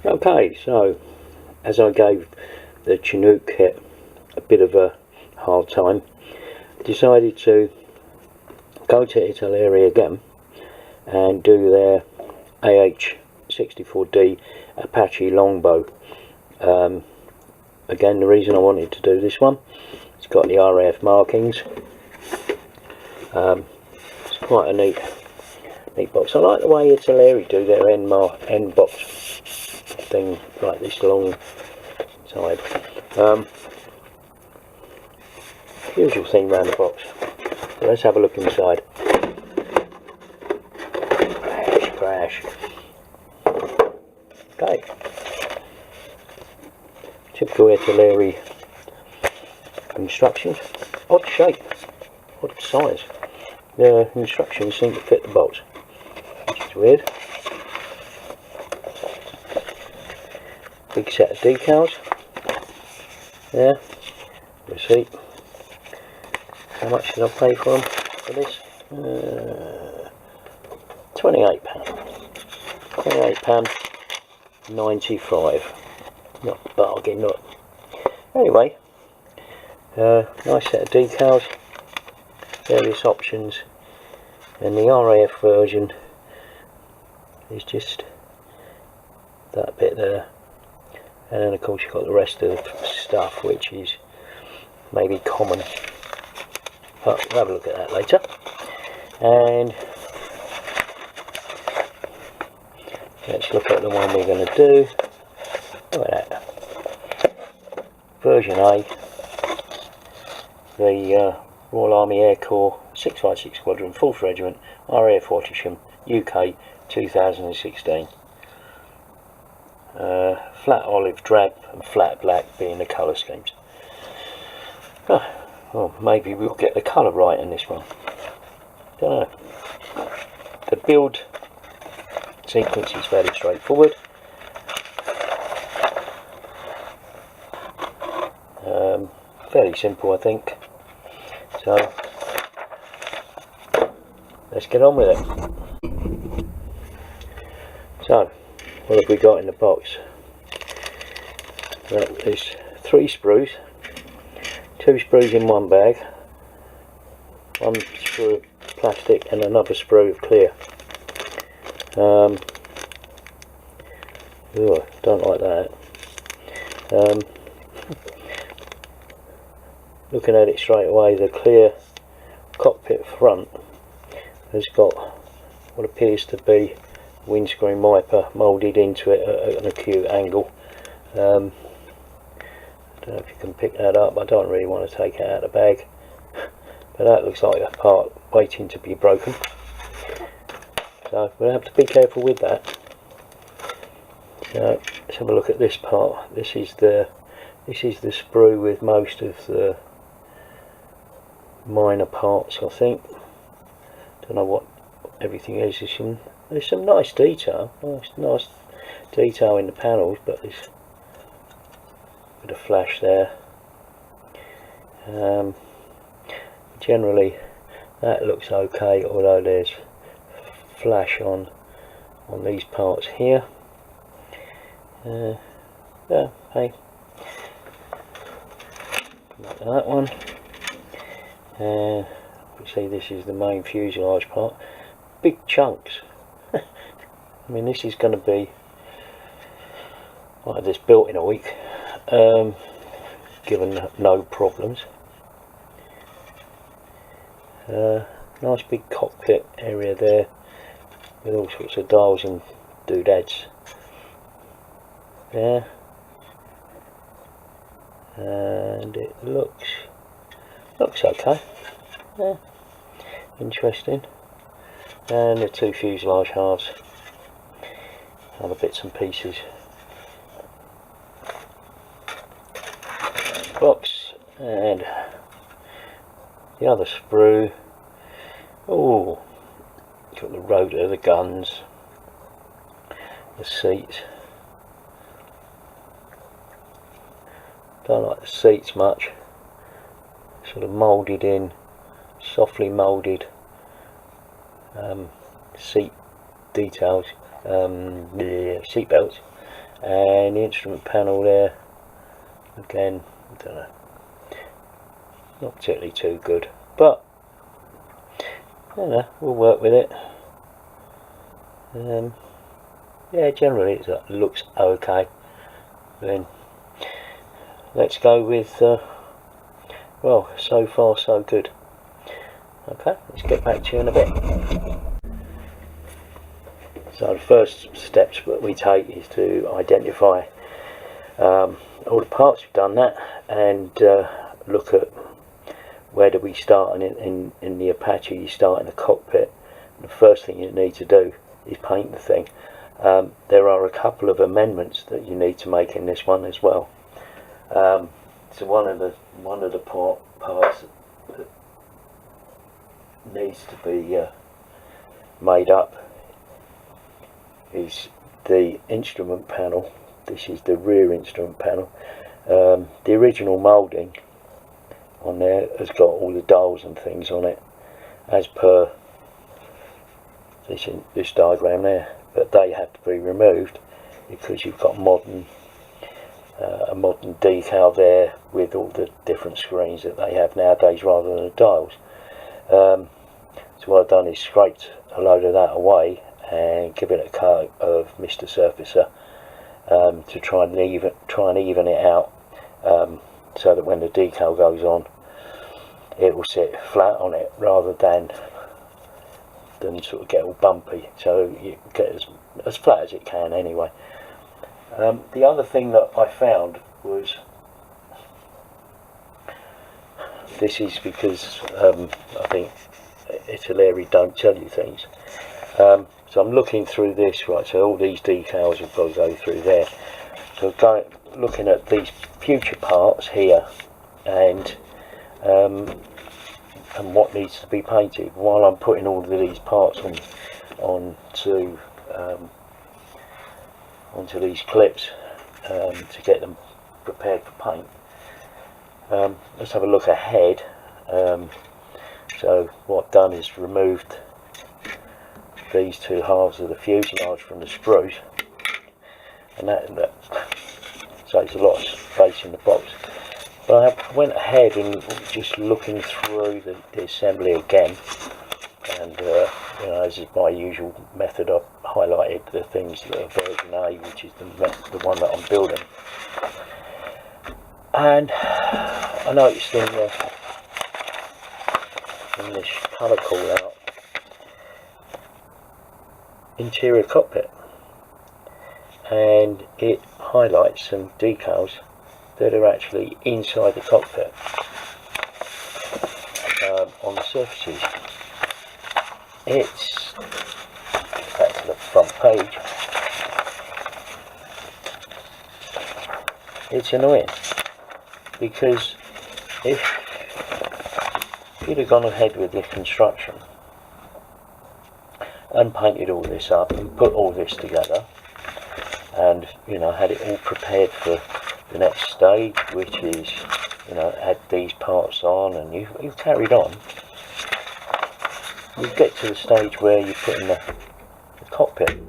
Okay, so as I gave the Chinook kit a bit of a hard time, I decided to go to Italeri again and do their AH-64D Apache Longbow. Again, the reason I wanted to do this one, it's got the RAF markings. It's quite a neat box. I like the way Italeri do their end box thing, like this long side. Usual thing around the box. So let's have a look inside. Crash. Okay. Typical Italeri instructions. Odd shape, odd size. The instructions seem to fit the box, which is weird. Big set of decals. There. Receipt. How much did I pay for them for this? £28. £28.95. Not bargain, not. Anyway, nice set of decals, various options, and the RAF version is just that bit there, and then of course you've got the rest of the stuff which is maybe common, but we'll have a look at that later. And let's look at the one we're going to do. Look at that. Version A, the Royal Army Air Corps 656 Squadron 4th Regiment, RAF Wattisham, UK 2016. Flat olive, drab and flat black being the colour schemes. Well, maybe we'll get the colour right in this one. Don't know. The build sequence is fairly straightforward. Fairly simple, I think. So let's get on with it. So what have we got in the box? There's 3 sprues, 2 sprues in one bag, 1 sprue of plastic and another sprue of clear. Ooh, don't like that. Looking at it straight away, the clear cockpit front has got what appears to be windscreen wiper moulded into it at an acute angle. I don't know if you can pick that up. I don't really want to take it out of the bag, but that looks like a part waiting to be broken, so we'll have to be careful with that. So let's have a look at this part. This is the sprue with most of the minor parts, I think. Don't know what everything is. There's some nice detail, nice detail in the panels, but there's a bit of flash there. Generally that looks okay, although there's flash on these parts here. Yeah, hey, that one. We see this is the main fuselage part. Big chunks. I mean, this is going to be like this built in a week, given no problems. Nice big cockpit area there with all sorts of dials and doodads there, and it looks okay. Yeah, interesting. And the 2 fuselage halves, other bits and pieces. Box and the other sprue. Oh, got the rotor, the guns, the seats. Don't like the seats much. Sort of moulded in, softly moulded seat details, the seat belts, and the instrument panel there, again, I don't know, not particularly too good, but you know, we'll work with it. Yeah, generally it looks okay. Then let's go with well, so far so good. Okay, let's get back to you in a bit. So the first steps that we take is to identify all the parts. We've done that, and look at where do we start. And in the Apache, you start in the cockpit. And the first thing you need to do is paint the thing. There are a couple of amendments that you need to make in this one as well. So one of the parts that needs to be made up is the instrument panel. This is the rear instrument panel. The original moulding on there has got all the dials and things on it, as per this diagram there, but they have to be removed because you've got a modern decal there with all the different screens that they have nowadays rather than the dials. So what I've done is scraped a load of that away and give it a coat of Mr. Surfacer to try and even it out, so that when the decal goes on, it will sit flat on it rather than sort of get all bumpy. So you get as flat as it can anyway. The other thing that I found was, this is because I think Italeri don't tell you things. So I'm looking through this, right, so all these decals have got to go through there. So looking at these future parts here, and what needs to be painted, while I'm putting all of these parts onto these clips to get them prepared for paint. Let's have a look ahead. So what I've done is removed these two halves of the fuselage from the sprues, and that saves a lot of space in the box. But I went ahead and just looking through the assembly again, and you know, as is my usual method, I've highlighted the things that are version A, which is the one that I'm building. And I noticed in this colour call out, interior cockpit, and it highlights some decals that are actually inside the cockpit on the surfaces. It's back to the front page. It's annoying because if you'd have gone ahead with the construction and painted all this up and put all this together, and you know, had it all prepared for the next stage, which is, you know, add these parts on, and you've carried on, you get to the stage where you're putting the cockpit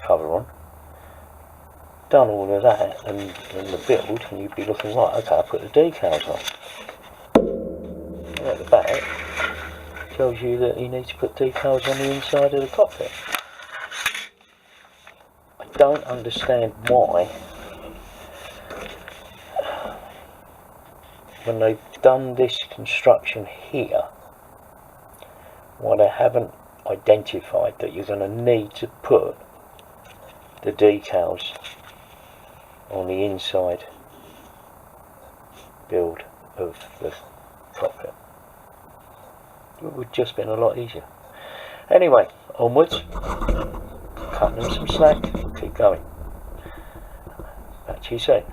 cover on, done all of that and the build, and you'd be looking, right, okay, I'll put the decals on. And at the back tells you that you need to put decals on the inside of the cockpit. I don't understand why, when they've done this construction here, why they haven't identified that you're going to need to put the decals on the inside build of the cockpit. It would just been a lot easier. Anyway, onwards, cutting them some slack, keep going. Back to you soon.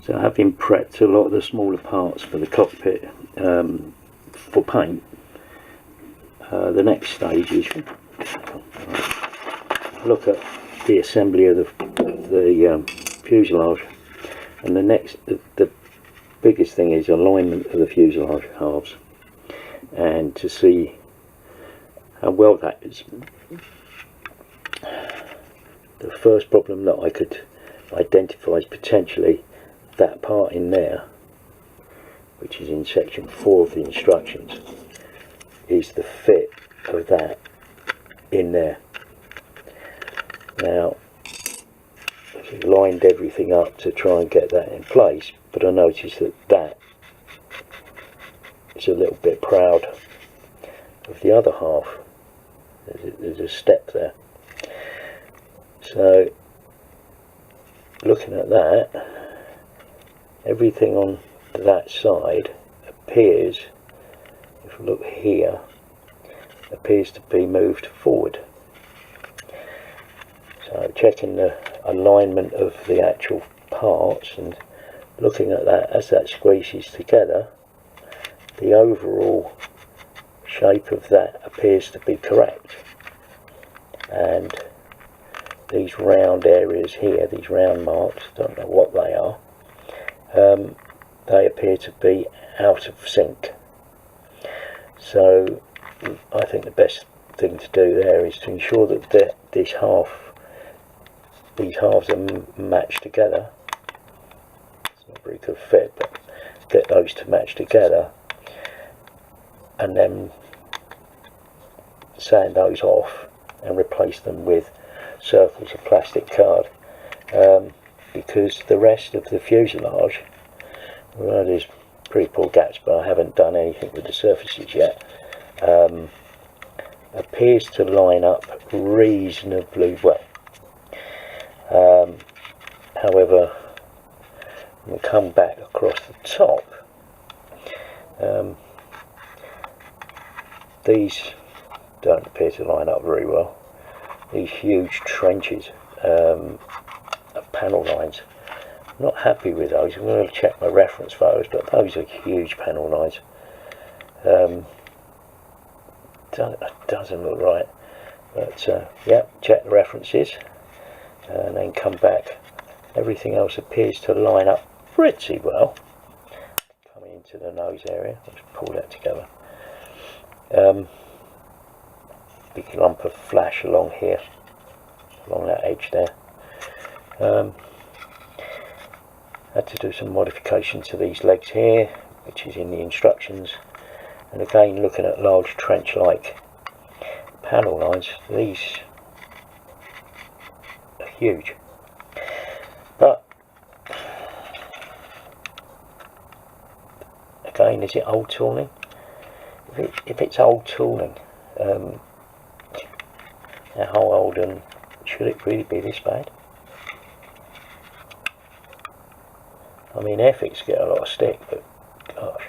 So having prepped a lot of the smaller parts for the cockpit for paint, the next stage is look at the assembly of the fuselage, and the biggest thing is alignment of the fuselage halves, and to see how well that is the first problem that I could identify is potentially that part in there, which is in section 4 of the instructions, is the fit of that in there. Now, I lined everything up to try and get that in place, but I noticed that that is a little bit proud of the other half. There's a step there. So, looking at that, everything on that side appears, if we look here, appears to be moved forward. So checking the alignment of the actual parts and looking at that as that squeezes together, the overall shape of that appears to be correct. And these round areas here, these round marks, don't know what they are, they appear to be out of sync. So I think the best thing to do there is to ensure that these halves are matched together. It's not very good fit, but get those to match together, and then sand those off and replace them with circles of plastic card, because the rest of the fuselage, well, there's pretty poor gaps, but I haven't done anything with the surfaces yet, appears to line up reasonably well. However, when we come back across the top, these don't appear to line up very well. These huge trenches of panel lines, I'm not happy with those. I'm going to check my reference photos, but those are huge panel lines. Doesn't look right, but yeah, check the references and then come back. Everything else appears to line up pretty well. Coming into the nose area, let's pull that together. Big lump of flash along here, along that edge there. Had to do some modification to these legs here, which is in the instructions. And again, looking at large trench-like panel lines, these are huge. But again, is it old tooling? If it's old tooling, how old, and should it really be this bad? I mean, Airfix get a lot of stick, but gosh.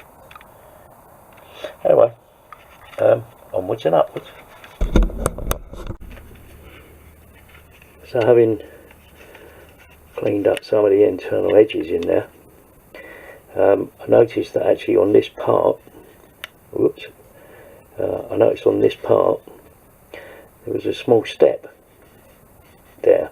Anyway, onwards and upwards. So having cleaned up some of the internal edges in there, I noticed that actually on this part, I noticed on this part there was a small step there.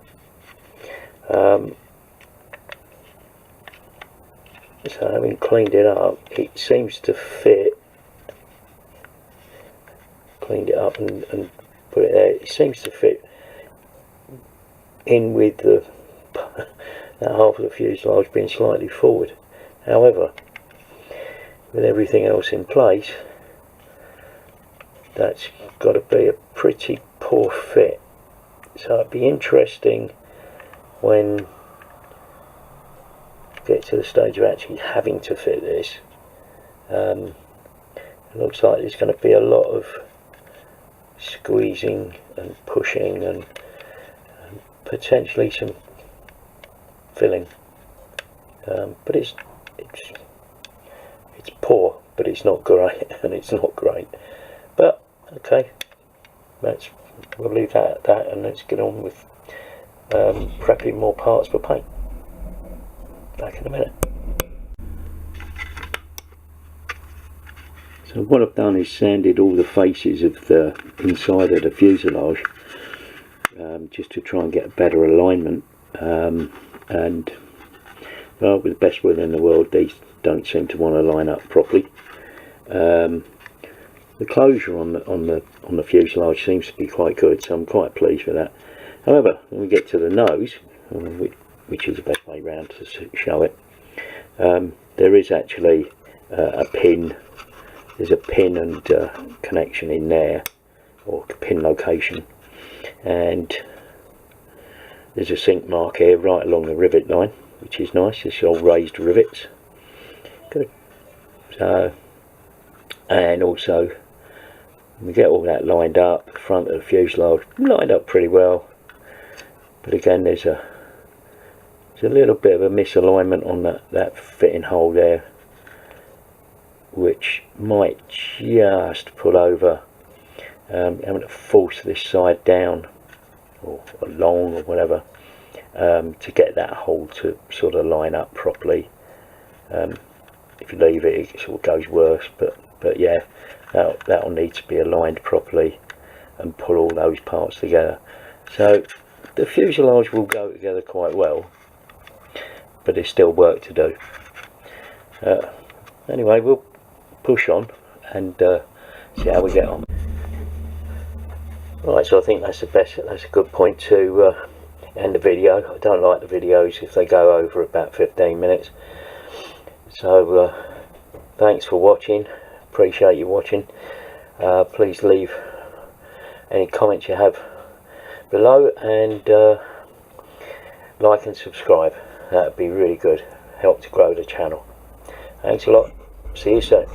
So having cleaned it up, it seems to fit. Cleaned it up and put it there. It seems to fit in with the that half of the fuselage being slightly forward. However, with everything else in place, that's got to be a pretty poor fit. So it'd be interesting when get to the stage of actually having to fit this. It looks like there's going to be a lot of squeezing and pushing and potentially some filling, but it's poor, but it's not great, and it's not great. But okay, we'll leave that at that, and let's get on with prepping more parts for paint. Back in a minute. So what I've done is sanded all the faces of the inside of the fuselage, just to try and get a better alignment, and well, with the best will in the world, these don't seem to want to line up properly. the closure on the fuselage seems to be quite good, so I'm quite pleased with that. However, when we get to the nose, which is the best way round to show it, there is actually a pin. There's a pin and connection in there, or pin location, and there's a sink mark here right along the rivet line, which is nice. It's all raised rivets. Good. So, and also we get all that lined up. The front of the fuselage lined up pretty well, but again there's a little bit of a misalignment on that fitting hole there, which might just pull over. Having to force this side down or along or whatever, to get that hole to sort of line up properly. If you leave it, it sort of goes worse, but yeah, that'll need to be aligned properly and pull all those parts together. So the fuselage will go together quite well, but there's still work to do. Anyway, we'll push on and see how we get on. Right, so I think that's a good point to end the video. I don't like the videos if they go over about 15 minutes. So thanks for watching, appreciate you watching. Please leave any comments you have below, and like and subscribe. That would be really good, help to grow the channel. Thanks a lot, see you soon.